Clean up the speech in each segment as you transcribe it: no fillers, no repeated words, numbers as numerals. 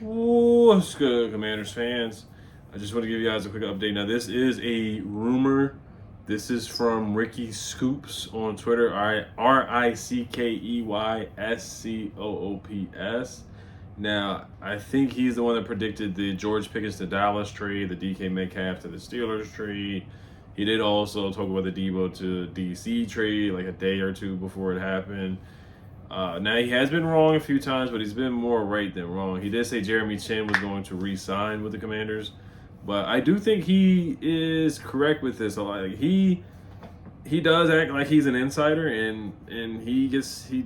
What's good, Commanders fans? I just want to give you guys a quick update. Now, this is a rumor. This is from Ricky Scoops on Twitter. RICKEYSCOOPS. Now, I think he's the one that predicted the George Pickens to Dallas trade, the DK Metcalf to the Steelers trade. He did also talk about the Debo to DC trade like a day or two before it happened. Now, he has been wrong a few times, but he's been more right than wrong. He did say Jeremy Chin was going to re-sign with the Commanders, but I do think he is correct with this. Like, he does act like he's an insider, and he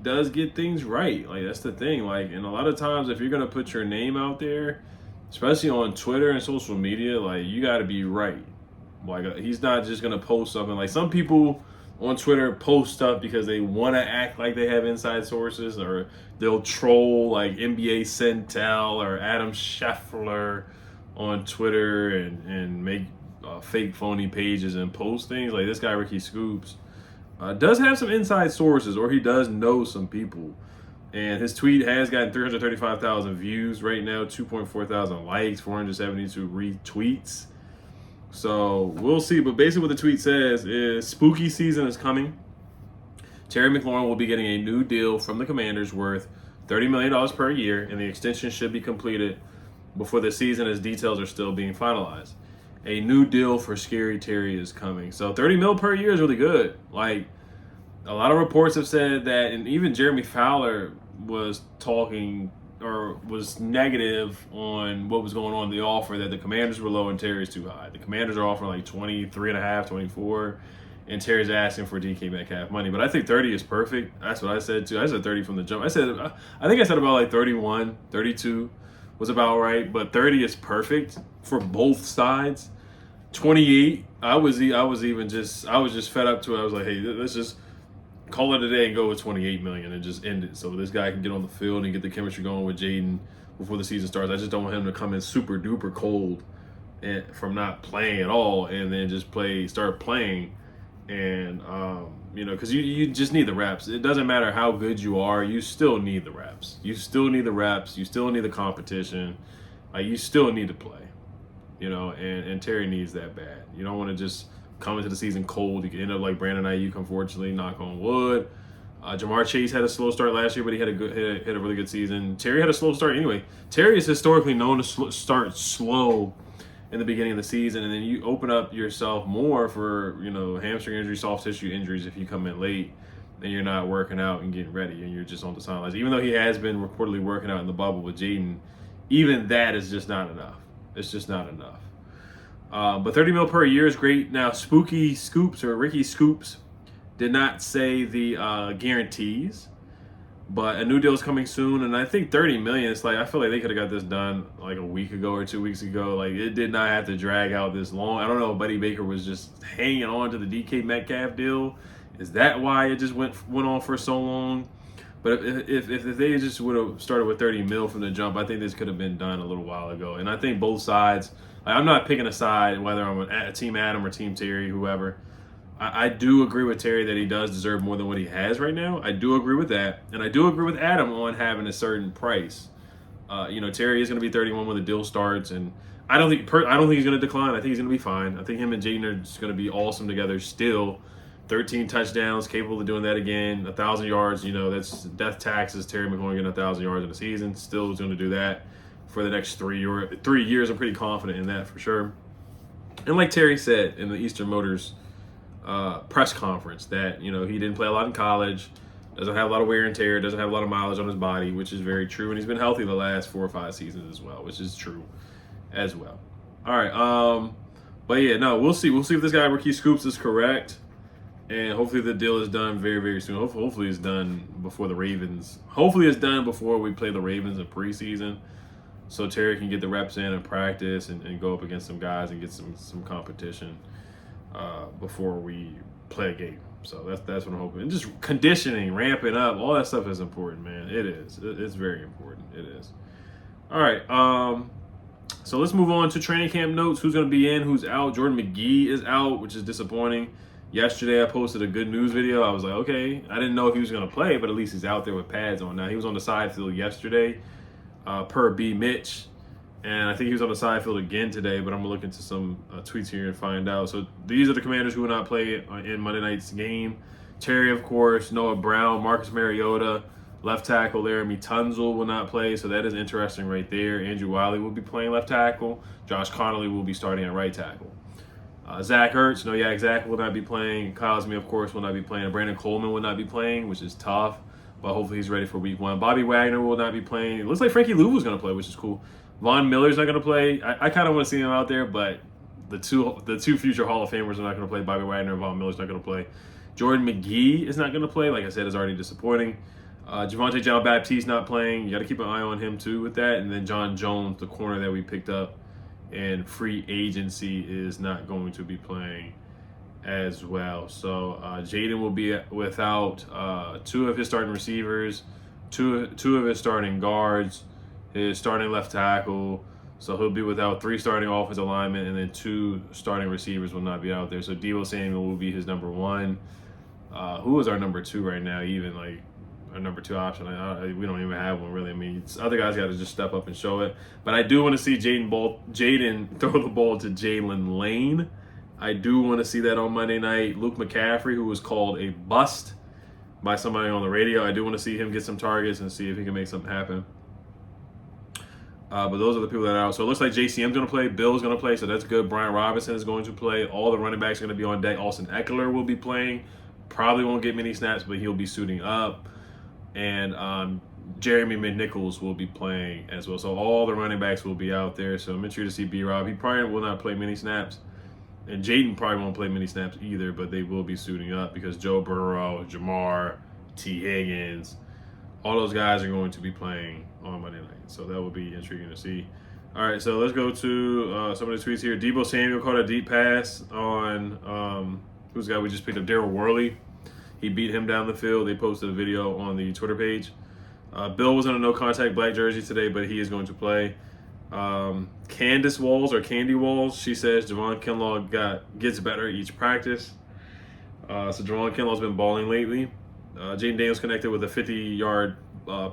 does get things right. Like, that's the thing. Like, and a lot of times, if you're gonna put your name out there, especially on Twitter and social media, like, you got to be right. Like, he's not just gonna post something. Like, some people on Twitter post stuff because they want to act like they have inside sources, or they'll troll like NBA Centel or Adam Scheffler on Twitter and make fake phony pages and post things. Like this guy Ricky Scoops does have some inside sources, or he does know some people. And his tweet has gotten 335,000 views right now, 2.4 thousand likes, 472 retweets. So we'll see. But basically what the tweet says is spooky season is coming. Terry McLaurin will be getting a new deal from the Commanders worth $30 million per year, and the extension should be completed before the season as details are still being finalized. A new deal for Scary Terry is coming. So $30 million per year is really good. Like, a lot of reports have said that, and even Jeremy Fowler was talking or was negative on what was going on in the offer, that the Commanders were low and Terry's too high. The Commanders are offering like 23.5, 24, and Terry's asking for DK Metcalf money. But I think 30 is perfect. That's what I said too. I said 30 from the jump. I think I said about like 31, 32 was about right, but 30 is perfect for both sides. 28, I was just fed up to it. I was like, hey, let's just call it a day and go with 28 million and just end it, so this guy can get on the field and get the chemistry going with Jaden before the season starts. I just don't want him to come in super duper cold and from not playing at all, and then just start playing, and because you just need the reps. It doesn't matter how good you are, you still need the reps. You still need the competition. You still need to play. And Terry needs that bad. You don't want to just come into the season cold. You can end up like Brandon Ayuk, unfortunately, knock on wood. Jamar Chase had a slow start last year, but he had a really good season. Terry had a slow start anyway. Terry is historically known to start slow in the beginning of the season, and then you open up yourself more for hamstring injuries, soft tissue injuries if you come in late and you're not working out and getting ready, and you're just on the sidelines. Even though he has been reportedly working out in the bubble with Jaden, even that is just not enough. It's just not enough. But $30 million per year is great. Now, Spooky Scoops or Ricky Scoops did not say the guarantees, but a new deal is coming soon. And I think $30 million. It's like, I feel like they could have got this done like a week ago or 2 weeks ago. Like, it did not have to drag out this long. I don't know if Buddy Baker was just hanging on to the DK Metcalf deal. Is that why it just went on for so long? But if they just would have started with $30 million from the jump, I think this could have been done a little while ago. And I think both sides. I'm not picking a side, whether I'm a Team Adam or Team Terry, whoever. I do agree with Terry that he does deserve more than what he has right now. I do agree with that. And I do agree with Adam on having a certain price. Terry is going to be 31 when the deal starts. And I don't think he's going to decline. I think he's going to be fine. I think him and Jaden are just going to be awesome together still. 13 touchdowns, capable of doing that again. 1,000 yards, that's death taxes. Terry McLaurin getting 1,000 yards in a season. Still is going to do that for the next 3 years. I'm pretty confident in that for sure. And like Terry said in the Eastern Motors press conference that, he didn't play a lot in college, doesn't have a lot of wear and tear, doesn't have a lot of mileage on his body, which is very true. And he's been healthy the last 4 or 5 seasons as well, which is true as well. All right. But yeah, no, we'll see. We'll see if this guy, Ricky Scoops, is correct. And hopefully the deal is done very, very soon. Hopefully it's done before the Ravens. Hopefully it's done before we play the Ravens in preseason, so Terry can get the reps in and practice and go up against some guys and get some competition before we play a game. So that's what I'm hoping. And just conditioning, ramping up, all that stuff is important, man. It is. It's very important. It is. All right. So let's move on to training camp notes. Who's going to be in? Who's out? Jordan McGee is out, which is disappointing. Yesterday, I posted a good news video. I was like, okay, I didn't know if he was going to play, but at least he's out there with pads on. Now, he was on the side field yesterday. per B Mitch. And I think he was on the side field again today, but I'm going to look into some tweets here and find out. So these are the Commanders who will not play in Monday night's game. Terry, of course, Noah Brown, Marcus Mariota, left tackle Laramie Tunzel will not play, so that is interesting right there. Andrew Wiley will be playing left tackle. Josh Connolly will be starting at right tackle. Zach Ertz, Zach will not be playing. Cosme, of course, will not be playing. Brandon Coleman will not be playing, which is tough, but hopefully he's ready for week 1. Bobby Wagner will not be playing. It looks like Frankie Louvu's going to play, which is cool. Von Miller's not going to play. I kind of want to see him out there, but the two future Hall of Famers are not going to play. Bobby Wagner and Von Miller's not going to play. Jordan McGee is not going to play. Like I said, is already disappointing. Javonte John Baptiste not playing. You got to keep an eye on him too with that. And then John Jones, the corner that we picked up in free agency, is not going to be playing as well. So Jaden will be without 2 of his starting receivers, two of his starting guards, his starting left tackle. So he'll be without 3 starting offensive linemen, and then 2 starting receivers will not be out there. So Deebo Samuel will be his number 1. Who is our number 2 right now? Even like our number 2 option. We don't even have one really. I mean, other guys got to just step up and show it. But I do want to see Jaden throw the ball to Jalen Lane. I do want to see that on Monday night. Luke McCaffrey, who was called a bust by somebody on the radio, I do want to see him get some targets and see if he can make something happen. But those are the people that are out. So it looks like JCM's going to play. Bill's going to play, so that's good. Brian Robinson is going to play. All the running backs are going to be on deck. Austin Eckler will be playing. Probably won't get many snaps, but he'll be suiting up. And Jeremy McNichols will be playing as well. So all the running backs will be out there. So I'm interested to see B-Rob. He probably will not play many snaps. And Jaden probably won't play many snaps either, but they will be suiting up because Joe Burrow, Jamar, T. Higgins, all those guys are going to be playing on Monday night. So that will be intriguing to see. All right, so let's go to some of the tweets here. Deebo Samuel caught a deep pass on who's the guy we just picked up, Daryl Worley. He beat him down the field. They posted a video on the Twitter page. Bill was in a no-contact black jersey today, but he is going to play. Candace Walls or Candy Walls, she says Javon Kinlaw gets better each practice. So Javon Kinlaw's been balling lately. Jaden Daniels connected with a 50-yard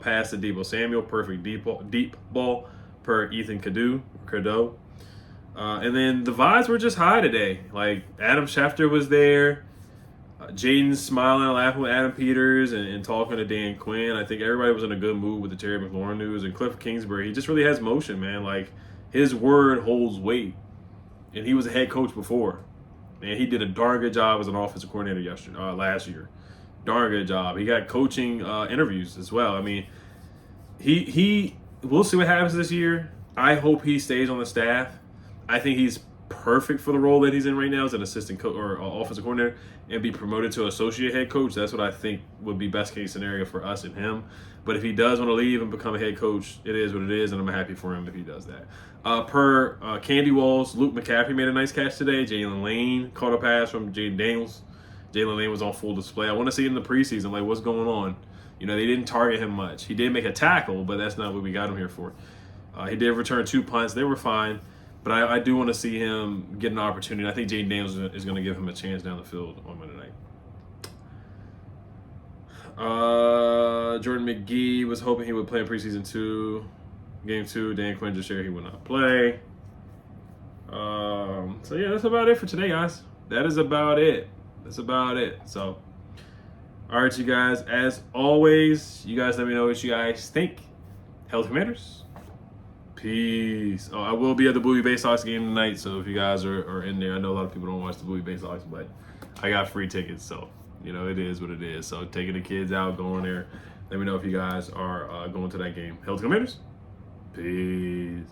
pass to Deebo Samuel. Perfect deep ball per Ethan Cadeau. And then the vibes were just high today. Like, Adam Schefter was there. Jaden's smiling and laughing with Adam Peters and talking to Dan Quinn. I think everybody was in a good mood with the Terry McLaurin news. And Cliff Kingsbury, he just really has motion, man. Like, his word holds weight. And he was a head coach before. And he did a darn good job as an offensive coordinator last year. Darn good job. He got coaching interviews as well. I mean, we'll see what happens this year. I hope he stays on the staff. I think he's perfect for the role that he's in right now as an assistant coach or offensive coordinator and be promoted to associate head coach. That's what I think would be best case scenario for us and him. But if he does want to leave and become a head coach, it is what it is, and I'm happy for him if he does that. Per Candy Walls, Luke McCaffrey made a nice catch today. Jalen Lane caught a pass from Jaden Daniels. Jalen Lane was on full display. I want to see him in the preseason, like what's going on. You know, they didn't target him much. He did make a tackle, but that's not what we got him here for. He did return 2 punts. They were fine. But I do want to see him get an opportunity. I think Jaden Daniels is going to give him a chance down the field on Monday night. Jordan McGee was hoping he would play in preseason 2. Game 2, Dan Quinn just shared he would not play. So, yeah, that's about it for today, guys. That is about it. That's about it. So, all right, you guys. As always, you guys let me know what you guys think. Health Commanders. Peace. Oh, I will be at the Bowie Bay Sox game tonight, so if you guys are in there, I know a lot of people don't watch the Bowie Bay Sox, but I got free tickets, so, you know, it is what it is. So taking the kids out, going there. Let me know if you guys are going to that game. Health Commanders. Peace.